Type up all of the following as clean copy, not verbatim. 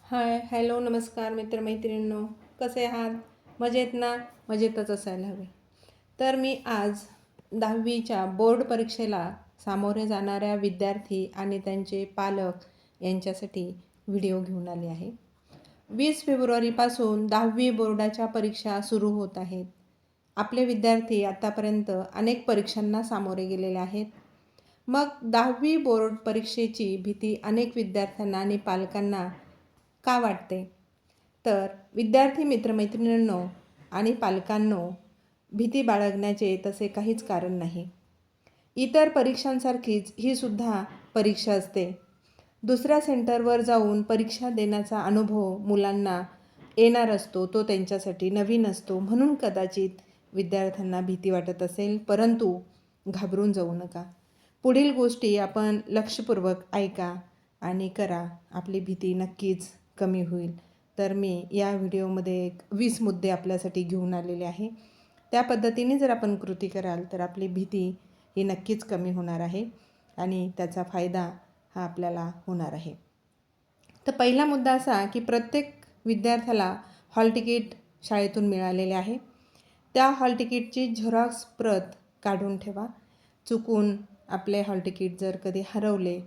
Hello, नमस्कार मित्रमैत्रिणींनो. कसे आहात? मजेत ना? मजेतच असायला हवे. तर मी आज 10वीच्या बोर्ड परीक्षेला सामोरे जाणाऱ्या विद्यार्थी आणि त्यांचे पालक यांच्यासाठी व्हिडिओ घेऊन आले आहे. 20 फेब्रुवारीपासून 10वी बोर्डाच्या परीक्षा सुरू होत आहेत. आपले विद्यार्थी आतापर्यंत अनेक परीक्षांना सामोरे गेलेले आहेत. मग 10वी बोर्ड परीक्षेची भीती अनेक विद्यार्थ्यांना आणि पालकांना का वाटते? तर विद्यार्थी मित्रमैत्रिणींनो आणि पालकांनो, भीती बाळगण्याचे तसे काहीच कारण नाही. इतर परीक्षांसारखीच ही सुद्धा परीक्षा असते. दुसऱ्या सेंटरवर जाऊन परीक्षा देण्याचा अनुभव मुलांना येणार असतो, तो त्यांच्यासाठी नवीन असतो. म्हणून कदाचित विद्यार्थ्यांना भीती वाटत असेल, परंतु घाबरून जाऊ नका. पुढील गोष्टी आपण लक्षपूर्वक ऐका आणि करा. आपली भीती नक्कीच कमी होईल. तर मी या व्हिडिओमध्ये 20 मुद्दे आपल्यासाठी घेऊन आलेले आहे. त्या पद्धतीने जर आपण कृती कराल तर आपली भीती ही नक्कीच कमी होणार आहे आणि त्याचा फायदा हा आपल्याला होणार आहे. तर पहिला मुद्दा असा की प्रत्येक विद्यार्थ्याला हॉल तिकीट शाळेतून मिळालेले आहे. त्या हॉल तिकीटची झेरॉक्स प्रत काढून ठेवा. चुकून आपले हॉल तिकीट जर कधी हरवले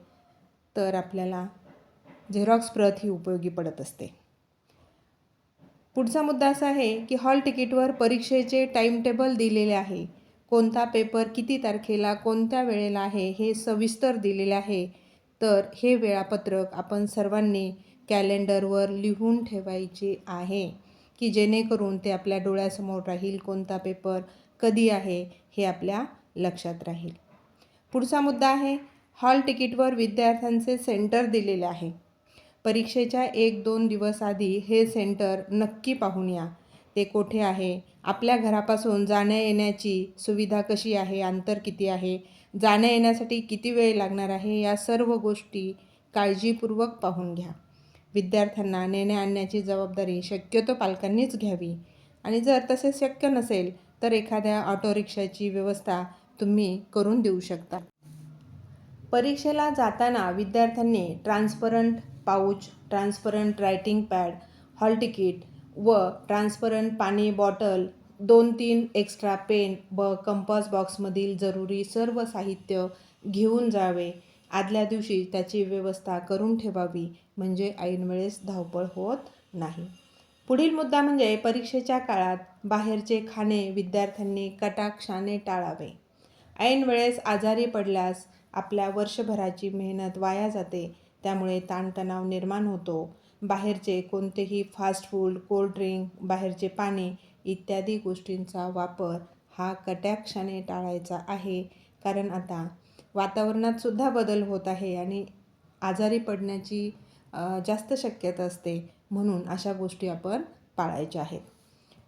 तर आपल्याला झेरॉक्स प्रत ही उपयोगी पडत असते. पुढचा मुद्दा असा आहे की हॉल तिकीटवर परीक्षेचे टाईम टेबल दिलेले आहे. कोणता पेपर किती तारखेला कोणत्या वेळेला आहे हे सविस्तर दिलेले आहे. तर हे वेळापत्रक आपण सर्वांनी कॅलेंडरवर लिहून ठेवायचे आहे की जेणेकरून ते आपल्या डोळ्यासमोर राहील. कोणता पेपर कधी आहे हे आपल्या लक्षात राहील. पुढचा मुद्दा आहे हॉल तिकीटवर विद्यार्थ्यांचे सेंटर दिलेले आहे. परीक्षेच्या 1-2 दिवस आधी हे सेंटर नक्की पाहून या. ते कोठे आहे, आपल्या घरापासून जाण्या येण्याची सुविधा कशी आहे, अंतर किती आहे, जाण्या येण्यासाठी किती वेळ लागणार आहे, या सर्व गोष्टी काळजीपूर्वक पाहून घ्या. विद्यार्थ्यांना नेण्या आणण्याची जबाबदारी शक्यतो पालकांनीच घ्यावी आणि जर तसे शक्य नसेल तर एखाद्या ऑटो रिक्षाची व्यवस्था तुम्ही करून देऊ शकता. परीक्षेला जाताना विद्यार्थ्यांनी transparent pouch, transparent writing pad, hall ticket व ट्रान्सपरंट पाणी बॉटल, 2-3 एक्स्ट्रा पेन व कंपास बॉक्समधील जरुरी सर्व साहित्य घेऊन जावे. आदल्या दिवशी त्याची व्यवस्था करून ठेवावी म्हणजे ऐनवेळेस धावपळ होत नाही. पुढील मुद्दा म्हणजे परीक्षेच्या काळात बाहेरचे खाणे विद्यार्थ्यांनी कटाक्षाने टाळावे. ऐनवेळेस आजारी पडल्यास आपल्या वर्षभराची मेहनत वाया जाते. त्यामुळे ताणतणाव निर्माण होतो. बाहेरचे कोणतेही फास्ट फूड, कोल्ड ड्रिंक, बाहेरचे पाणी इत्यादी गोष्टींचा वापर हा कटाक्षाने टाळायचा आहे. कारण आता वातावरणात सुद्धा बदल होत आहे आणि आजारी पडण्याची जास्त शक्यता असते. म्हणून अशा गोष्टी आपण पाळायच्या आहेत.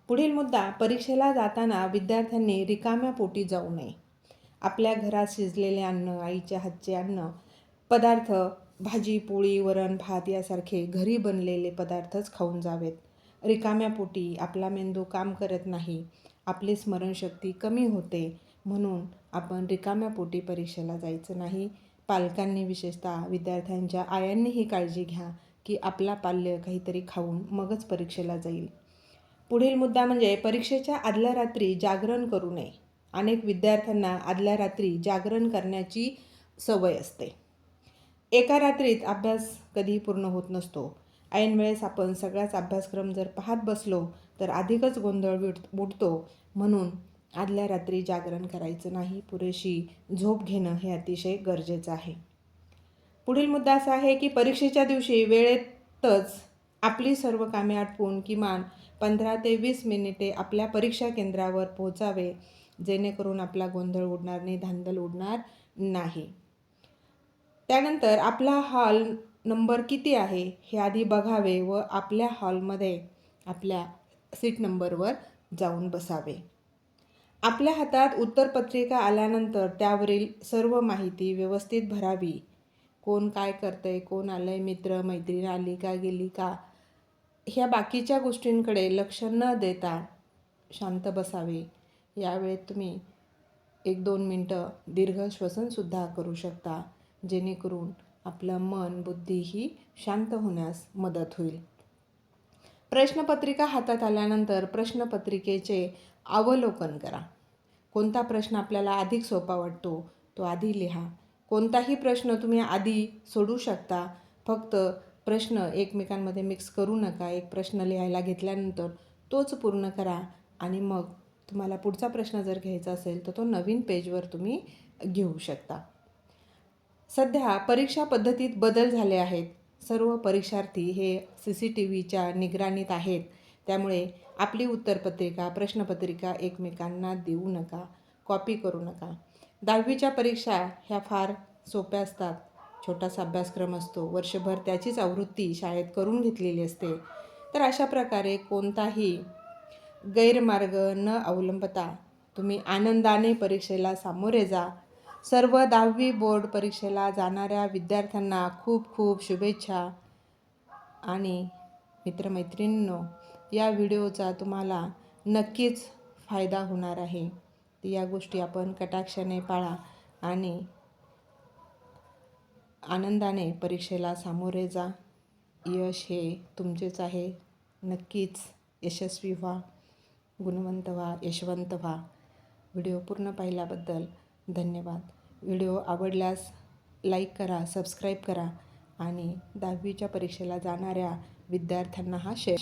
पुढील मुद्दा परीक्षेला जाताना विद्यार्थ्यांनी रिकाम्या पोटी जाऊ नये. आपल्या घरात शिजलेले अन्न, आईच्या हातचे अन्न पदार्थ, भाजी पोळी वरण भात यासारखे घरी बनलेले पदार्थच खाऊन जावेत. रिकाम्या पोटी आपला मेंदू काम करत नाही, आपली स्मरणशक्ती कमी होते. म्हणून आपण रिकाम्या पोटी परीक्षेला जायचं नाही. पालकांनी विशेषतः विद्यार्थ्यांच्या आयांनी ही काळजी घ्या की आपला पाल्य काहीतरी खाऊन मगच परीक्षेला जाईल. पुढील मुद्दा म्हणजे परीक्षेच्या आदल्या रात्री जागरण करू नये. अनेक विद्यार्थ्यांना आदल्या रात्री जागरण करण्याची सवय असते. एका रात्रीत अभ्यास कधीही पूर्ण होत नसतो. ऐन वेळेस आपण सगळाच अभ्यासक्रम जर पाहत बसलो तर अधिकच गोंधळ उडतो. म्हणून आदल्या रात्री जागरण करायचं नाही. पुरेशी झोप घेणं हे अतिशय गरजेचं आहे. पुढील मुद्दा असा आहे की परीक्षेच्या दिवशी वेळेतच आपली सर्व कामे आटपून किमान 15 ते 20 मिनिटे आपल्या परीक्षा केंद्रावर पोहोचावे. जेणेकरून आपला गोंधळ उडणार नाही, धांदल उडणार नाही. त्यानंतर आपला हॉल नंबर किती आहे हे आधी बघावे व आपल्या हॉलमध्ये आपल्या सीट नंबरवर जाऊन बसावे. आपल्या हातात उत्तरपत्रिका आल्यानंतर त्यावरील सर्व माहिती व्यवस्थित भरावी. कोण काय करतंय, कोण आलंय, मित्र मैत्रीण आली का गेली का, ह्या बाकीच्या गोष्टींकडे लक्ष न देता शांत बसावे. यावेळेत तुम्ही 1-2 मिनटं दीर्घ श्वसनसुद्धा करू शकता. जेणेकरून आपलं मन बुद्धी ही शांत होण्यास मदत होईल. प्रश्नपत्रिका हातात आल्यानंतर प्रश्नपत्रिकेचे अवलोकन करा. कोणता प्रश्न आपल्याला अधिक सोपा वाटतो तो आधी लिहा. कोणताही प्रश्न तुम्ही आधी सोडू शकता. फक्त प्रश्न एकमेकांमध्ये मिक्स करू नका. एक प्रश्न लिहायला घेतल्यानंतर तोच पूर्ण करा आणि मग तुम्हाला पुढचा प्रश्न जर घ्यायचा असेल तर तो नवीन पेजवर तुम्ही घेऊ शकता. सध्या परीक्षा पद्धतीत बदल झाले आहेत. सर्व परीक्षार्थी हे CCTVच्या निगराणीत आहेत. त्यामुळे आपली उत्तरपत्रिका प्रश्नपत्रिका एकमेकांना देऊ नका, कॉपी करू नका. 10वीच्या परीक्षा ह्या फार सोप्या असतात. छोटासा अभ्यासक्रम असतो. वर्षभर त्याचीच आवृत्ती शाळेत करून घेतलेली असते. तर अशा प्रकारे कोणताही गैरमार्ग न अवलंबता तुम्ही आनंदाने परीक्षेला सामोरे जा. सर्व 10वी बोर्ड परीक्षेला जाणाऱ्या विद्यार्थ्यांना खूप खूप शुभेच्छा. आणि मित्रमैत्रिणींनो, या व्हिडिओचा तुम्हाला नक्कीच फायदा होणार आहे. तर या गोष्टी आपण कटाक्षाने पाळा आणि आनंदाने परीक्षेला सामोरे जा. यश हे तुमचेच आहे. नक्कीच यशस्वी व्हा, गुणवंत व्हा, यशवंत व्हा. व्हिडिओ पूर्ण पाहिल्याबद्दल धन्यवाद. व्हिडिओ आवडल्यास लाईक करा, सबस्क्राईब करा आणि 10वीच्या परीक्षेला जाणाऱ्या विद्यार्थ्यांना हा शेअर